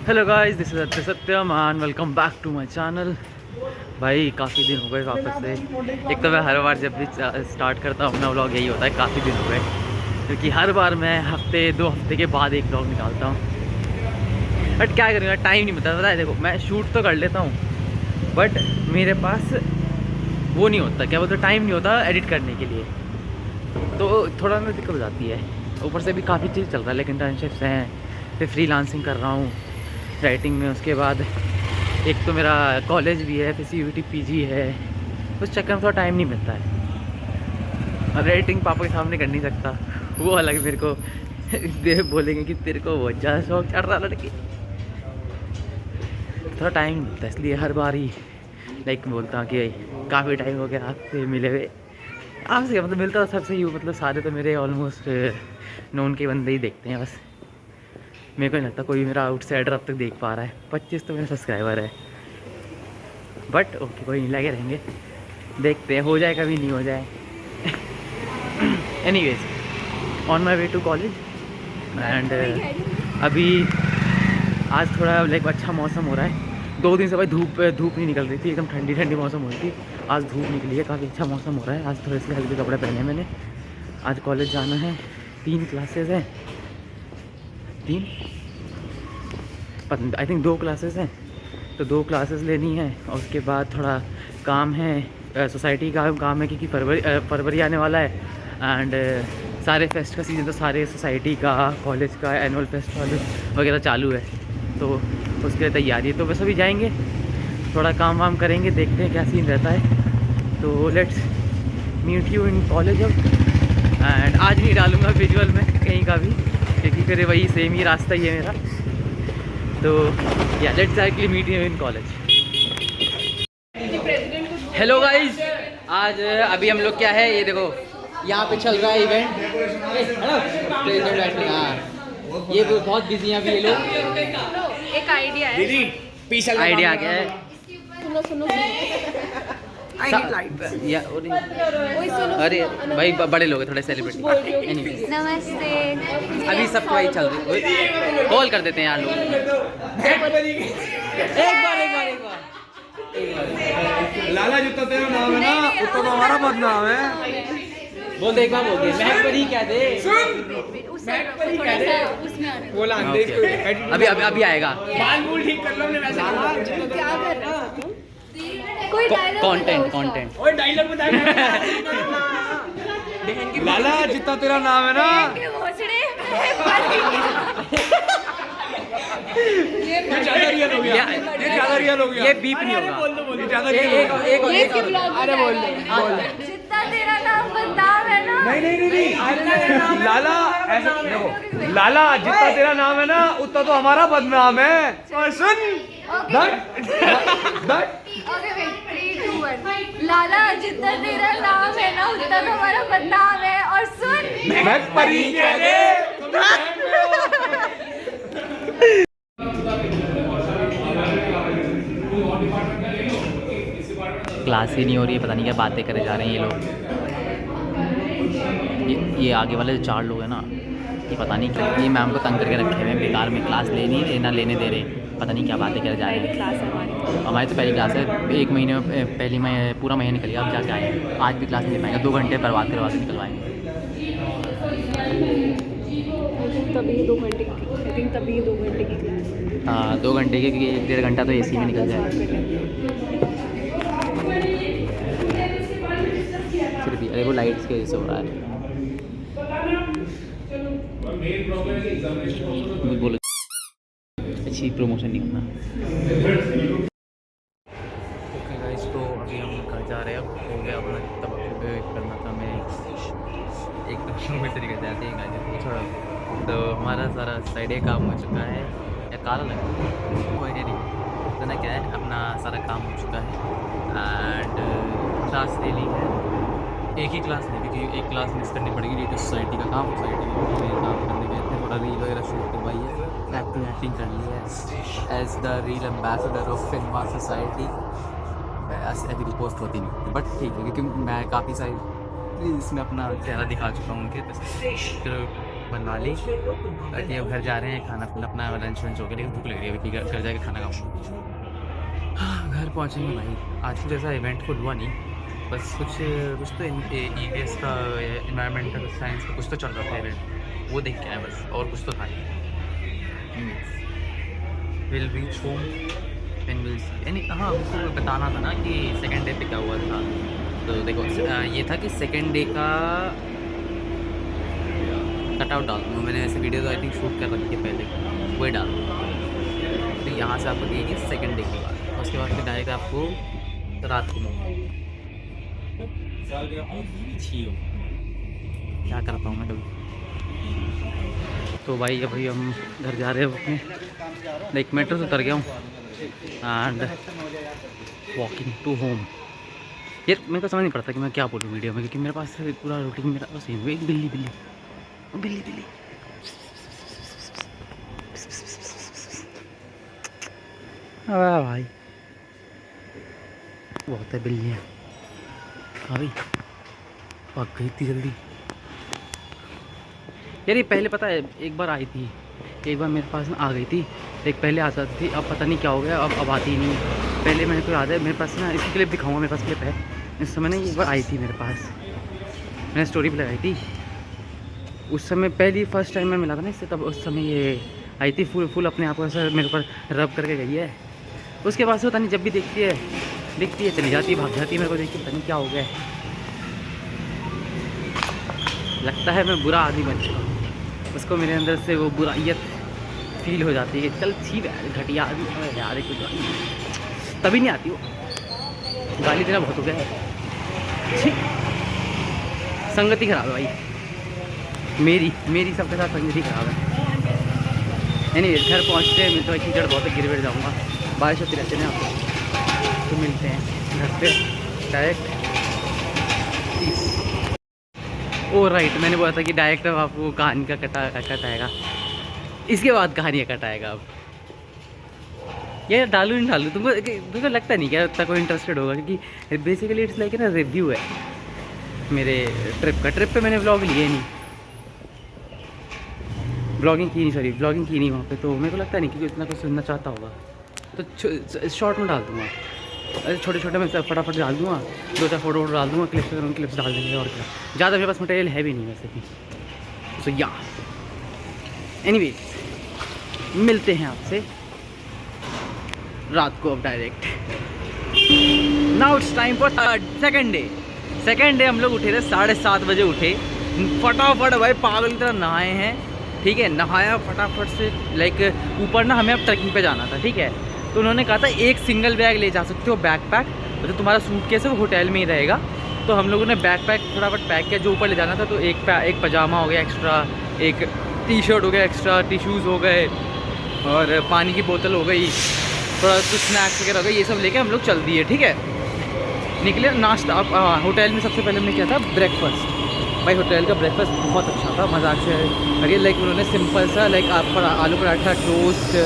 Hello guys, this is Satyam and welcome back to my channel. भाई काफ़ी दिन हो गए वापस से। एक तो मैं हर बार जब भी स्टार्ट करता हूँ अपना व्लॉग यही होता है, काफ़ी दिन हो गए, क्योंकि हर बार मैं दो हफ्ते के बाद एक व्लॉग निकालता हूँ। बट क्या करूँगा, टाइम नहीं मिलता। पता है, देखो मैं शूट तो कर लेता हूँ बट मेरे पास वो नहीं होता, क्या बोलते, टाइम नहीं होता एडिट करने के लिए, तो थोड़ा ना दिक्कत हो जाती है। ऊपर से भी काफ़ी चीज़ चल रहा है, लेकिन इंटर्नशिप्स हैं, फिर फ्रीलांसिंग कर रहा हूँ राइटिंग में। उसके बाद एक तो मेरा कॉलेज भी है, फिर CUET PG है, उस चक्कर में थोड़ा टाइम नहीं मिलता है। और राइटिंग पापा के सामने कर नहीं सकता, वो अलग मेरे को बोलेंगे कि तेरे को बहुत ज़्यादा शौक चढ़ रहा लड़की। थोड़ा टाइम नहीं मिलता, इसलिए हर बार ही लाइक बोलता हूँ कि काफ़ी टाइम हो गया आपसे मिले हुए। आपसे मतलब मिलता है सबसे ही, मतलब सारे तो मेरे ऑलमोस्ट नोन के बंदे ही देखते हैं बस। मेरे को नहीं लगता कोई मेरा आउटसाइडर अब तक देख पा रहा है। 25 तो मेरे सब्सक्राइबर है, बट ओके कोई नहीं, लगे रहेंगे, देखते हैं हो जाए कभी नहीं हो जाए। Anyways, on my way to college and अभी आज थोड़ा लाइक अच्छा मौसम हो रहा है। 2 दिन से भाई धूप नहीं निकल रही थी, एकदम ठंडी ठंडी मौसम हो रही थी। आज धूप निकली है, काफ़ी अच्छा मौसम हो रहा है। आज थोड़े से हल्के कपड़े पहने मैंने। आज कॉलेज जाना है, 3 क्लासेस हैं, 3 आई थिंक 2 क्लासेस हैं, तो 2 क्लासेस लेनी है। और उसके बाद थोड़ा काम है, सोसाइटी का काम है, क्योंकि फरवरी आने वाला है एंड सारे फेस्ट का सीज़न, तो सारे सोसाइटी का, कॉलेज का एनुअल फेस्टिवल वगैरह चालू है, तो उसके लिए तैयारी है। तो बस अभी जाएंगे, थोड़ा काम वाम करेंगे, देखते हैं क्या सीन रहता है। तो let's meet you in college अब। एंड आज नहीं डालूँगा विजुअल में कहीं का भी, क्योंकि फिर वही सेम ही रास्ता ही है मेरा। तो या let's directly meet you in college. Hello guys, आज अभी हम लोग क्या है, ये देखो यहाँ पे चल रहा है इवेंट। हाँ, ये बहुत बिजी हैं अभी ये लोग। एक आइडिया है, आइडिया आ गया है। सुनो अरे भाई बड़े लोग हैं, थोड़े सेलिब्रिटी। नमस्ते। अभी सबको वही चल रही है, कॉल कर देते हैं यार लोग। एक बार लाला जितना तेरा नाम है ना, उतना तो हमारा बदनाम है। बोल दे, एक बार बोल दे, महक परी क्या दे। बोला अभी आएगा। बाल बूल ठीक कर लो, हमने वैसे क्या कर रहा है? कोई कंटेंट ओए डायलॉग बता। लाला जितना तेरा नाम है ना, ये ज्यादा रियल हो गया, ये ज्यादा रियल हो गया। ये बीप नहीं होगा, ये ज्यादा रियल हो गया। अरे बोल जितना तेरा नाम बदनाम है ना। नहीं, लाला ऐसा देखो, लाला जितना तेरा नाम है ना, उतना तो हमारा बदनाम है। और सुन ओके वेट, 3 2 1। लाला जितना तेरा नाम है ना, उतना तो हमारा बदनाम है। और सुन, मैं परी कह दे। क्लास ही नहीं हो रही है, पता नहीं क्या बातें करे जा रहे हैं ये लोग। ये आगे वाले जो 4 लोग हैं ना, ये पता नहीं क्या, ये मैम को तंग करके रखे हुए हैं, बेकार में क्लास लेने दे रहे, पता नहीं क्या बातें करे जा रहे हैं। हमारी तो पहली क्लास है, 1 महीने में पूरा महीना निकल गया, अब जाके आए। आज भी क्लास नहीं ले पाएंगे, 2 घंटे बर्बाद करवा के निकलवाएंगे। तभी 2 घंटे की क्लास। हाँ, 2 घंटे के, क्योंकि 1-1.5 घंटा तो AC में निकल जाए फिर भी। अरे वो लाइट्स के वजह से हो रहा है। बोलो, अच्छी प्रमोशन नहीं करना। ओके गाइस, तो अभी हम घर जा रहे हैं। अब हो गया अपना जितना वक्त करना था, मैं एक में तरीके से आते हैं थोड़ा। तो हमारा सारा साइड काम हो चुका है, या काला लगा कोई नहीं, तो ना क्या है, अपना सारा काम हो चुका है। एंड क्लास ले ली है, एक ही क्लास नहीं, क्योंकि एक क्लास मिस करनी पड़ेगी, ये तो सोसाइटी का काम, सोसाइटी में काम करने गए थे, थोड़ा रील वगैरह शूट करवाई है, एक्टिंग कर ली है as the reel ambassador of film society. ऐसी पोस्ट होती नहीं होती, बट ठीक है, क्योंकि मैं काफ़ी सारी रील्स में अपना चेहरा दिखा चुका हूँ उनके, फिर बनवा ली ताकि अब घर जा रहे हैं, खाना पीना अपना लंच वंच हो गया, लेकिन भूख लग रही है अभी, घर जाके खाना खाऊंगा। हाँ घर पहुँचेंगे भाई। आज कुछ ऐसा इवेंट कुछ हुआ नहीं, बस कुछ तो EVS का इन्वायरमेंटल साइंस का कुछ तो चल रहा था इवेंट, वो देख के आया बस, और कुछ तो था नहीं। Will reach home and will see यानी। हाँ मुझको बताना था ना कि सेकेंड डे पे क्या हुआ था। तो देखो ये था कि सेकेंड डे का कटआउट डाल दूँगा मैंने, ऐसे वीडियो तो आई थिंक शूट कर रखी है पहले, वही डाल दूँगा। तो यहाँ से आपको दिएगी सेकेंड डे के बाद, उसके बाद फिर डायरेक्ट आपको रात को क्या करता हूँ मैं कभी। तो भाई अभी हम घर जा रहे हैं अपने, लाइक मेट्रो से उतर गया हूँ एंड वॉकिंग टू होम। यार मेरे को समझ नहीं पड़ता कि मैं क्या बोलूँ वीडियो में, क्योंकि मेरे पास पूरा रूटीन मेरा बस यही है। एक बिल्ली बिल्ली बिल्ली बिल्ली वाह भाई बहुत है बिल्लियाँ। भाई भाग गई इतनी जल्दी यार। ये पहले पता है एक बार आई थी, एक बार मेरे पास ना आ गई थी, एक पहले आ जाती थी, अब पता नहीं क्या हो गया, अब आती ही नहीं। पहले मेरे को याद है, मेरे पास ना इसकी क्लिप दिखाऊंगा, मेरे पास क्लिप है। इस समय ना एक बार आई थी मेरे पास, मैंने स्टोरी पे लगाई थी उस समय, पहली फर्स्ट टाइम मैं मिला था ना इससे, तब उस समय ये आई थी फुल अपने आप को ऐसा मेरे ऊपर रब करके गई है। उसके बाद से पता नहीं जब भी दिखती है चली जाती है, भाग जाती है। मेरे को देख के पता नहीं क्या हो गया है, लगता है मैं बुरा आदमी बन चुका हूँ। उसको मेरे अंदर से वो बुराइयत फील हो जाती है कि चल ठीक है घटिया आदमी यार, कुछ तभी नहीं आती वो। गाली देना बहुत हो गया है, ठीक संगति खराब है भाई मेरी सबके साथ संगति खराब है। नहीं घर पहुँचते हैं, मैं तो कीचड़ बहुत गिर गिर जाऊँगा, बारिश होती रहती है ना आपको। तो मिलते हैं घर पे डायरेक्ट। ओ राइट, मैंने बोला था कि डायरेक्ट अब आपको कहानी का कट आएगा, इसके बाद कहानी का कट आएगा। अब ये डालूँ नहीं डालूँ, तुमको लगता नहीं क्या उतना कोई इंटरेस्टेड होगा, क्योंकि बेसिकली इट्स लाइक ना रिव्यू है मेरे ट्रिप का। ट्रिप पे मैंने व्लॉग लिए नहीं, व्लॉगिंग की नहीं वहाँ पे, तो मेरे को लगता नहीं कि इतना कुछ सुनना चाहता होगा, तो शॉर्ट में डाल दूँगा। अरे छोटे छोटे मैं फटाफट डाल दूँगा, 2-4 फोटो डाल दूँगा, क्लिप्स डाल देंगे, और क्या ज़्यादा मेरे पास मटेरियल है भी नहीं वैसे भी। सो या एनीवेज मिलते हैं आपसे रात को अब direct. Now it's time for second day हम लोग उठे थे 7:30 बजे उठे, फटाफट भाई पागल की तरह नहाए हैं, ठीक है। नहाया फटाफट से, लाइक ऊपर ना हमें अब ट्रैकिंग पे जाना था, ठीक है। तो उन्होंने कहा था एक सिंगल बैग ले जा सकते हो, बैकपैक, तो तुम्हारा सूटकेस है वो होटल में ही रहेगा। तो हम लोगों ने बैकपैक फटाफट पैक किया, जो ऊपर ले जाना था। तो एक पजामा हो गया एक्स्ट्रा, एक टी-शर्ट हो गया एक्स्ट्रा, टिश्यूज़ हो गए, और पानी की बोतल हो गई, थोड़ा कुछ स्नैक्स वगैरह हो गए, ये सब लेके हम लोग चल दिए, ठीक है। निकले नाश्ता, होटल में सबसे पहले हमने किया था ब्रेकफास्ट। भाई होटल का ब्रेकफास्ट बहुत अच्छा था, मजाक से अरे लाइक उन्होंने सिंपल सा लाइक आलू पराठा, टोस्ट,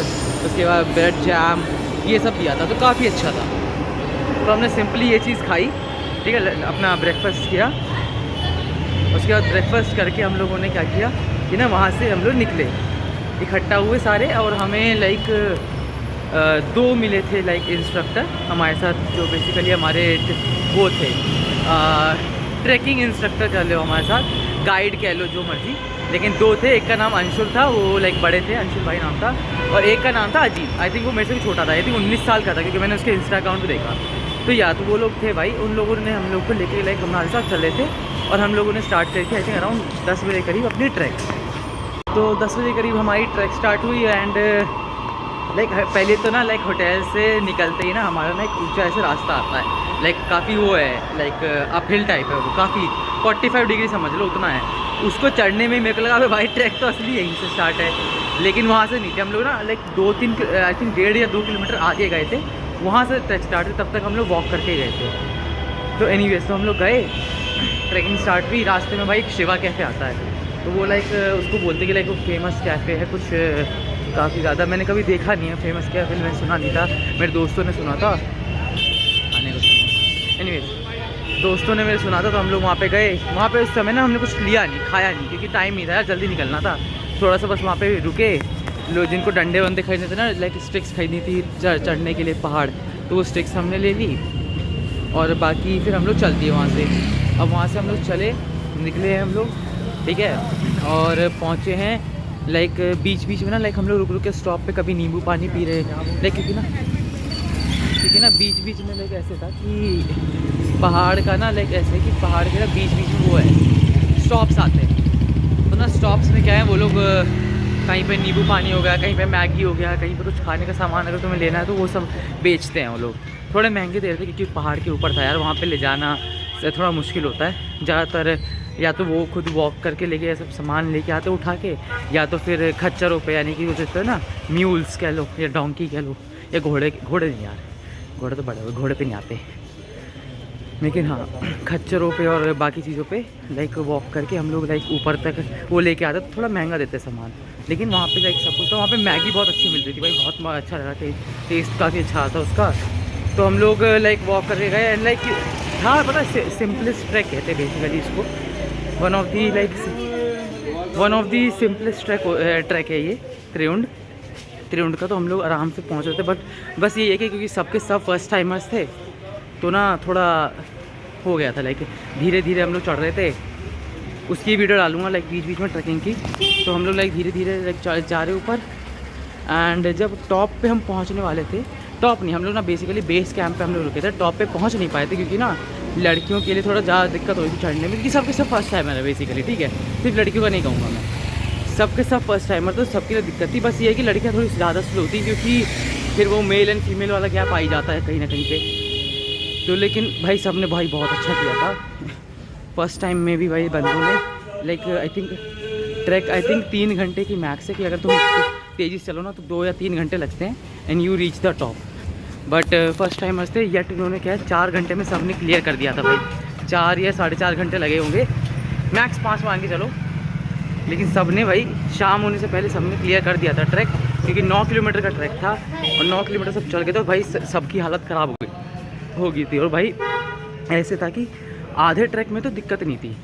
उसके बाद ब्रेड जैम, ये सब दिया था, तो काफ़ी अच्छा था। तो हमने सिंपली ये चीज़ खाई, ठीक है, अपना ब्रेकफास्ट किया। उसके बाद ब्रेकफास्ट करके हम लोगों ने क्या किया कि ना वहाँ से हम लोग निकले इकट्ठा हुए सारे, और हमें लाइक 2 मिले थे लाइक इंस्ट्रक्टर हमारे साथ, जो बेसिकली हमारे वो थे ट्रैकिंग इंस्ट्रक्टर कह लो हमारे साथ, गाइड कह लो, जो मर्जी, लेकिन 2 थे। एक का नाम अंशुल था, वो लाइक बड़े थे, अंशुल भाई नाम था, और एक का नाम था अजीत। आई थिंक वो मेरे से भी छोटा था, आई थिंक 19 साल का था, क्योंकि मैंने उसके इंस्टा अकाउंट पर देखा। तो या तो वो लोग थे भाई, उन लोगों ने हम लोग को लेके लाइक हमारे साथ चले थे, और हम लोगों ने स्टार्ट करके आई थिंक अराउंड 10 बजे करीब अपनी ट्रैक। तो 10 बजे करीब हमारी ट्रैक स्टार्ट हुई, एंड लाइक पहले तो ना लाइक होटल से निकलते ही ना हमारा ना एक ऊंचा ऐसे रास्ता आता है, लाइक काफ़ी वो है, लाइक अपहिल टाइप है वो, काफ़ी 45 डिग्री समझ लो उतना है। उसको चढ़ने में मेरे को लगा भाई ट्रैक तो असली यहीं से स्टार्ट है, लेकिन वहाँ से नहीं थे हम लोग ना, लाइक 2-3 आई थिंक 1.5 या 2 किलोमीटर आगे गए थे, वहाँ से ट्रैक स्टार्ट हुई। तब तक हम लोग वॉक करके गए थे। तो एनीवेज तो हम लोग गए, ट्रैकिंग स्टार्ट हुई। रास्ते में भाई एक शिवा कैफ़े आता है, तो वो लाइक उसको बोलते कि लाइक वो फेमस कैफ़े है, कुछ काफ़ी ज़्यादा मैंने कभी देखा नहीं है फेमस कैफ़े, मैंने सुना नहीं था, मेरे दोस्तों ने सुना था आने को। एनीवेज दोस्तों ने मेरे सुना था, तो हम लोग वहाँ पे गए। वहाँ पे उस समय ना हमने कुछ लिया नहीं, खाया नहीं, क्योंकि टाइम नहीं था यार, जल्दी निकलना था। थोड़ा सा बस वहाँ पे रुके, लोग जिनको डंडे वंडे खरीदने थे ना, लाइक स्टिक्स खरीदनी थी चढ़ने के लिए पहाड़, तो वो स्टिक्स हमने ले ली और बाकी फिर हम लोग चल दिए वहाँ से। अब वहाँ से हम लोग चले, निकले हैं हम लोग, ठीक है, और पहुँचे हैं लाइक बीच बीच में ना, लाइक हम लोग रुक रुक के स्टॉप पे कभी नींबू पानी पी रहे हैं, लाइक क्योंकि ना बीच बीच में लाइक ऐसे था कि पहाड़ का ना लाइक ऐसे कि पहाड़ के ना बीच बीच में वो है स्टॉप्स आते हैं, तो ना स्टॉप्स में क्या है, वो लोग कहीं पे नींबू पानी हो गया, कहीं पे मैगी हो गया, कहीं पे कुछ खाने का सामान अगर तुम्हें लेना है तो वो सब बेचते हैं वो लोग। थोड़े महंगे दे रहे थे क्योंकि पहाड़ के ऊपर था यार, वहाँ पे ले जाना थोड़ा मुश्किल होता है। ज़्यादातर या तो वो खुद वॉक करके लेके ये सब सामान लेके आते उठा के, या तो फिर खच्चरों पे, यानी कि वो जो है ना म्यूल्स कह लो या डोंकी कह लो, या घोड़े नहीं यार, घोड़े तो बड़े हुए, घोड़े पे नहीं आते, लेकिन हाँ खच्चरों पे और बाकी चीज़ों पे लाइक वॉक करके हम लोग लाइक ऊपर तक वो लेके आते। थोड़ा महंगा देते सामान, लेकिन वहाँ पे लाइक सब कुछ, तो वहाँ पे मैगी बहुत अच्छी मिल रही थी भाई, बहुत अच्छा लगा, टेस्ट काफ़ी अच्छा था उसका। तो हम लोग लाइक वॉक करके गए एंड लाइक हाँ पता है सिंपलेस्ट ट्रैक कहते हैं बेसिकली इसको, one of the simplest track है ये त्रिउंड का। तो हम लोग आराम से पहुँच रहे थे, बट बस ये है कि क्योंकि सबके सब फर्स्ट टाइमर्स थे तो ना थोड़ा हो गया था, लाइक धीरे धीरे हम लोग चढ़ रहे थे। उसकी वीडियो डालूंगा लाइक बीच बीच में ट्रैकिंग की। तो हम लोग लाइक धीरे धीरे लाइक जा रहे ऊपर, एंड जब टॉप पे हम पहुंचने वाले थे, टॉप नहीं, हम लोग ना बेसिकली बेस कैंप पे हम लोग रुके थे, टॉप पे पहुंच नहीं पाए थे क्योंकि ना लड़कियों के लिए थोड़ा ज़्यादा दिक्कत हो रही थी चढ़ने में, क्योंकि सबके सब फर्स्ट टाइमर है बेसिकली, ठीक है, सिर्फ लड़कियों का नहीं कहूँगा मैं, सबके सब फर्स्ट टाइमर, तो सबके लिए दिक्कत थी। बस ये है कि लड़कियाँ थोड़ी ज़्यादा स्लो थी क्योंकि फिर वो मेल एंड फीमेल वाला गैप आ ही जाता है कहीं ना कहीं पे। तो लेकिन भाई सब ने भाई बहुत अच्छा किया था फर्स्ट टाइम में भी भाई बंदों ने, लाइक आई थिंक 3 घंटे की मैक्स है कि अगर तुम तेज़ी से चलो ना तो 2 या 3 घंटे लगते हैं and you reach the top. But first timers थे, येट उन्होंने क्या है 4 घंटे में सबने क्लियर कर दिया था भाई, 4 या 4.5 घंटे लगे होंगे, मैक्स 5 मान के चलो, लेकिन सब ने भाई शाम होने से पहले सबने क्लियर कर दिया था ट्रैक, क्योंकि 9 किलोमीटर का ट्रैक था और 9 किलोमीटर सब चल गए तो भाई सबकी हालत ख़राब हो गई थी। और भाई ऐसे था कि आधे ट्रैक में तो दिक्कत नहीं थी,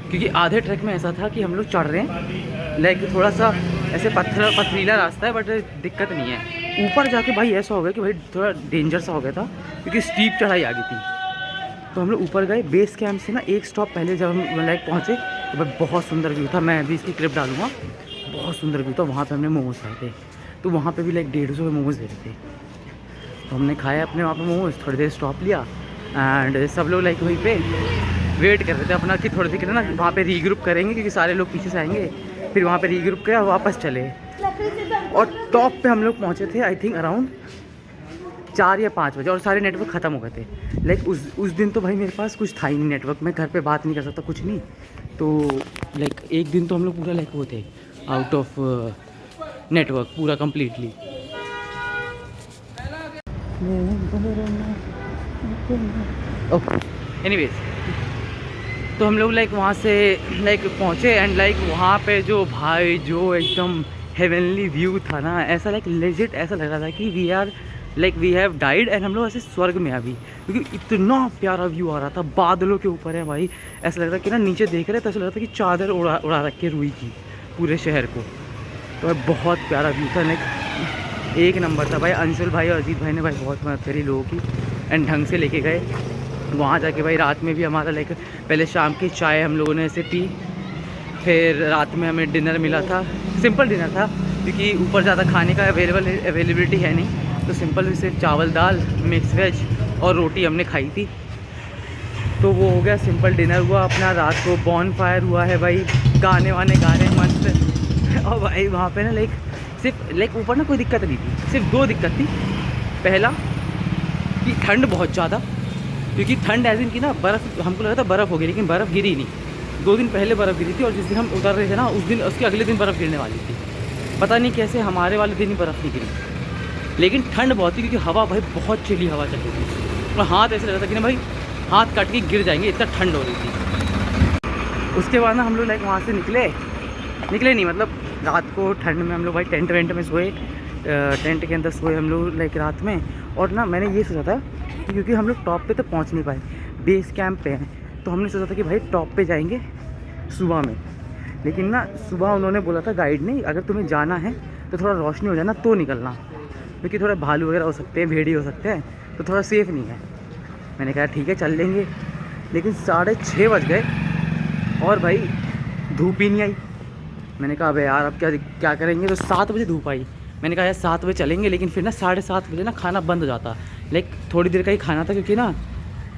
क्योंकि आधे ट्रैक में ऐसा था कि हम लोग चढ़ रहे हैं लाइक थोड़ा सा ऐसे पथरीला रास्ता है, बट दिक्कत नहीं है। ऊपर जाके भाई ऐसा हो गया कि भाई थोड़ा डेंजर सा हो गया था क्योंकि स्टीप चढ़ाई आ गई थी। तो हम लोग ऊपर गए बेस कैंप से ना एक स्टॉप पहले, जब हम लाइक पहुँचे तो भाई बहुत सुंदर व्यू था, मैं अभी इसकी क्लिप डालूंगा, बहुत सुंदर व्यू था। वहाँ पे हमने मोमोज खाए थे, तो वहाँ पे भी लाइक 150 में मोमोज दे रहे थे, तो हमने खाया अपने वहाँ पे मोमोज, थोड़ी देर स्टॉप लिया एंड सब लोग लाइक वहीं पे वेट कर रहे थे अपना कि थोड़ी देर ना वहाँ पे रीग्रुप करेंगे क्योंकि सारे लोग पीछे से आएंगे, फिर वहाँ पे रीग्रुप किया वापस चले। और टॉप पे हम लोग पहुँचे थे आई थिंक अराउंड 4 या 5 बजे और सारे नेटवर्क ख़त्म हो गए थे। लाइक उस दिन तो भाई मेरे पास कुछ था ही नहीं नेटवर्क, मैं घर पे बात नहीं कर सकता कुछ नहीं, तो लाइक एक दिन तो हम लोग पूरा लाइक वो थे आउट ऑफ नेटवर्क पूरा कम्प्लीटली। ओके एनीवेज, तो हम लोग लाइक वहाँ से लाइक पहुँचे एंड लाइक वहाँ पे जो भाई जो एकदम हेवनली व्यू था ना, ऐसा लाइक लेजिट ऐसा लग रहा था कि वी हैव डाइड एंड हम लोग ऐसे स्वर्ग में अभी, क्योंकि इतना प्यारा व्यू आ रहा था, बादलों के ऊपर है भाई, ऐसा लग रहा था कि ना नीचे देख रहे तो ऐसा लग रहा था कि चादर उड़ा रखी है रुई की पूरे शहर को। तो भाई बहुत प्यारा व्यू था, लाइक एक नंबर था भाई। अंशुल भाई और अजीत भाई ने भाई बहुत मदद करी लोगों की एंड ढंग से लेके गए वहाँ जाके भाई। रात में भी हमारा लाइक पहले शाम की चाय हम लोगों ने ऐसे पी, फिर रात में हमें डिनर मिला था, सिंपल डिनर था क्योंकि ऊपर ज़्यादा खाने का अवेलेबिलिटी है नहीं, तो सिंपल सिर्फ चावल दाल मिक्स वेज और रोटी हमने खाई थी, तो वो हो गया सिंपल डिनर हुआ अपना। रात को बॉन फायर हुआ है भाई, गाने वाने गा रहे हैं मस्त। और भाई वहाँ पे ना लाइक सिर्फ लाइक ऊपर ना कोई दिक्कत नहीं थी, सिर्फ 2 दिक्कत थी। पहला कि ठंड बहुत ज़्यादा, क्योंकि ठंड ऐसे कि ना बर्फ़, हमको लगा था बर्फ़ होगी लेकिन बर्फ़ गिरी नहीं। 2 दिन पहले बर्फ़ गिरी थी और जिस दिन हम उतर रहे थे ना उस दिन उसके अगले दिन बर्फ़ गिरने वाली थी, पता नहीं कैसे हमारे वाले दिन ही बर्फ़ नहीं गिरी। लेकिन ठंड बहुत थी क्योंकि हवा भाई बहुत चिली हवा चल रही थी और हाथ ऐसे लग रहा था कि ना भाई हाथ काट के गिर जाएंगे, इतना ठंड हो रही थी। उसके बाद ना हम लोग लाइक वहाँ से निकले नहीं, मतलब रात को ठंड में हम लोग भाई टेंट वेंट में सोए, टेंट के अंदर सोए हम लोग लाइक रात में। और ना मैंने ये सोचा था कि क्योंकि हम लोग टॉप पे तो पहुँच नहीं पाए, बेस कैंप पे हैं, तो हमने सोचा था कि भाई टॉप पे जाएंगे सुबह में। लेकिन ना सुबह उन्होंने बोला था गाइड ने, अगर तुम्हें जाना है तो थोड़ा रोशनी हो जाए ना तो निकलना, क्योंकि थोड़े भालू वगैरह हो सकते हैं, भेड़िए हो सकते हैं, तो थोड़ा सेफ़ नहीं है। मैंने कहा ठीक है चल लेंगे। लेकिन 6:30 बज गए और भाई धूप ही नहीं आई। मैंने कहा अबे यार अब क्या करेंगे। तो 7 बजे धूप आई। मैंने कहा यार 7 बजे चलेंगे, लेकिन फिर ना 7:30 बजे ना खाना बंद हो जाता। लाइक थोड़ी देर का ही खाना था, क्योंकि ना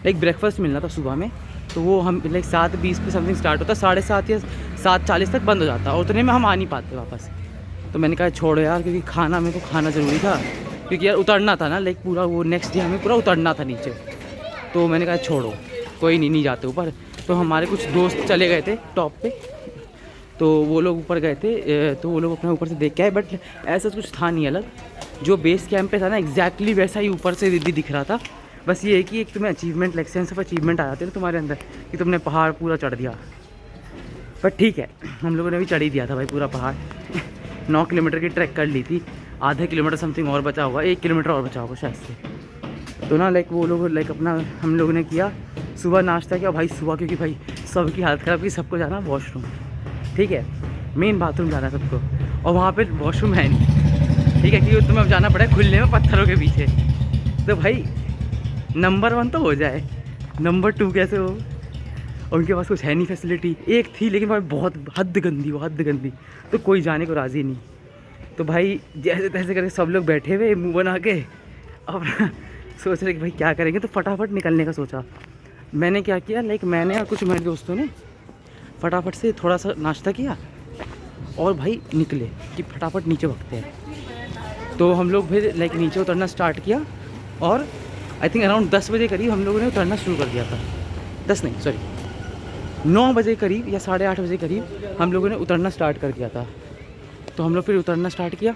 लाइक ब्रेकफास्ट मिलना था सुबह में, तो वो हम लाइक 7:20 पे समथिंग स्टार्ट होता, 7:30 या 7:40 तक बंद हो जाता, और उतने में हम आ नहीं पाते वापस। तो मैंने कहा छोड़ो यार, क्योंकि खाना मेरे को खाना ज़रूरी था, क्योंकि यार उतरना था ना, लाइक पूरा वो नेक्स्ट डे हमें पूरा उतरना था नीचे। तो मैंने कहा छोड़ो कोई नहीं जाते ऊपर। तो हमारे कुछ दोस्त चले गए थे टॉप पे, तो वो लोग ऊपर गए थे, तो वो लोग अपने ऊपर से देख के आए, बट ऐसा कुछ था नहीं अलग। जो बेस कैंप पे था ना एग्जैक्टली वैसा ही ऊपर से भी दिख रहा था। बस ये है कि एक तुम्हें achievement like sense of achievement आ जाती है ना तुम्हारे अंदर कि तुमने पहाड़ पूरा चढ़ दिया। पर ठीक है, हम लोगों ने भी चढ़ ही दिया था भाई पूरा पहाड़। 9 किलोमीटर की ट्रैक कर ली थी, आधा किलोमीटर समथिंग और बचा होगा, 1 किलोमीटर और बचा होगा शायद से। तो ना लाइक वो लोग लाइक अपना हम लोगों ने किया सुबह नाश्ता किया भाई सुबह, क्योंकि भाई सबकी हालत ख़राब की, सबको जाना वॉशरूम, ठीक है, मेन बाथरूम जाना सबको, और वहाँ पे वॉशरूम है नहीं, ठीक है, क्योंकि तुम्हें जाना पड़ा खुले में पत्थरों के पीछे। तो भाई नंबर 1 तो हो जाए, नंबर 2 कैसे हो। उनके पास कुछ है नहीं फैसिलिटी, एक थी लेकिन भाई बहुत हद गंदी, वो हद गंदी, तो कोई जाने को राज़ी नहीं। तो भाई जैसे तैसे करके सब लोग बैठे हुए मुँह बना के अपना सोच रहे कि भाई क्या करेंगे, तो फटाफट निकलने का सोचा। मैंने क्या किया, लाइक मैंने और कुछ मेरे दोस्तों ने फटाफट से थोड़ा सा नाश्ता किया और भाई निकले कि फटाफट नीचे भागते हैं। तो हम लोग फिर लाइक नीचे उतरना स्टार्ट किया, और आई थिंक अराउंड 10 बजे करीब हम लोगों ने उतरना शुरू कर दिया था। 10 नहीं सॉरी 9 बजे करीब या 8:30 बजे करीब हम लोगों ने उतरना स्टार्ट कर दिया था। तो हम लोग फिर उतरना स्टार्ट किया,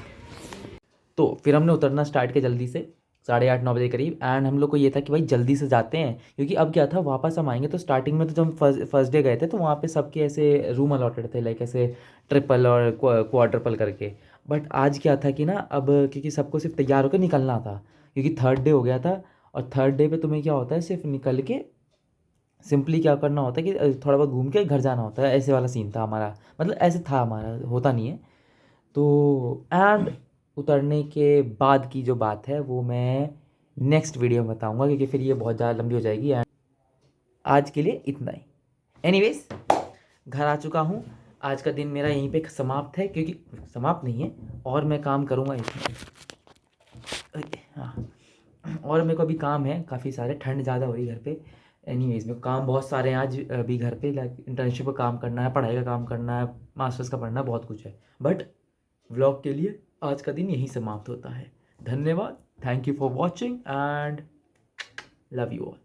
तो फिर हमने उतरना स्टार्ट किया जल्दी से 8:30-9 बजे करीब। एंड हम लोग को ये था कि भाई जल्दी से जाते हैं, क्योंकि अब क्या था वापस हम आएंगे। तो स्टार्टिंग में तो जब हम फर्स्ट डे गए थे तो वहाँ पे सबके ऐसे रूम अलॉटेड थे, लाइक ऐसे ट्रिपल और क्वाड्रपल करके। बट आज क्या था कि ना अब क्योंकि सबको सिर्फ तैयार होकर निकलना था, क्योंकि 3rd डे हो गया था, और 3rd डे पे तुम्हें क्या होता है सिर्फ निकल के सिंपली क्या करना होता है कि थोड़ा बहुत घूम के घर जाना होता है, ऐसे वाला सीन था हमारा, मतलब ऐसे था हमारा, होता नहीं है। तो एंड उतरने के बाद की जो बात है वो मैं नेक्स्ट वीडियो में बताऊंगा, क्योंकि फिर ये बहुत ज़्यादा लंबी हो जाएगी। एंड आज के लिए इतना ही। एनीवेज घर आ चुका हूँ, आज का दिन मेरा यहीं पे समाप्त है, क्योंकि समाप्त नहीं है और मैं काम करूँगा इसमें। हाँ, और मेरे को अभी काम है काफ़ी सारे, ठंड ज़्यादा हो रही है घर पे। एनीवेज मेरे को काम बहुत सारे हैं आज अभी घर पे, लाइक इंटर्नशिप का काम करना है, पढ़ाई का काम करना है, मास्टर्स का पढ़ना है, बहुत कुछ है। बट व्लॉग के लिए आज का दिन यहीं समाप्त होता है। धन्यवाद, thank you for watching and love you all.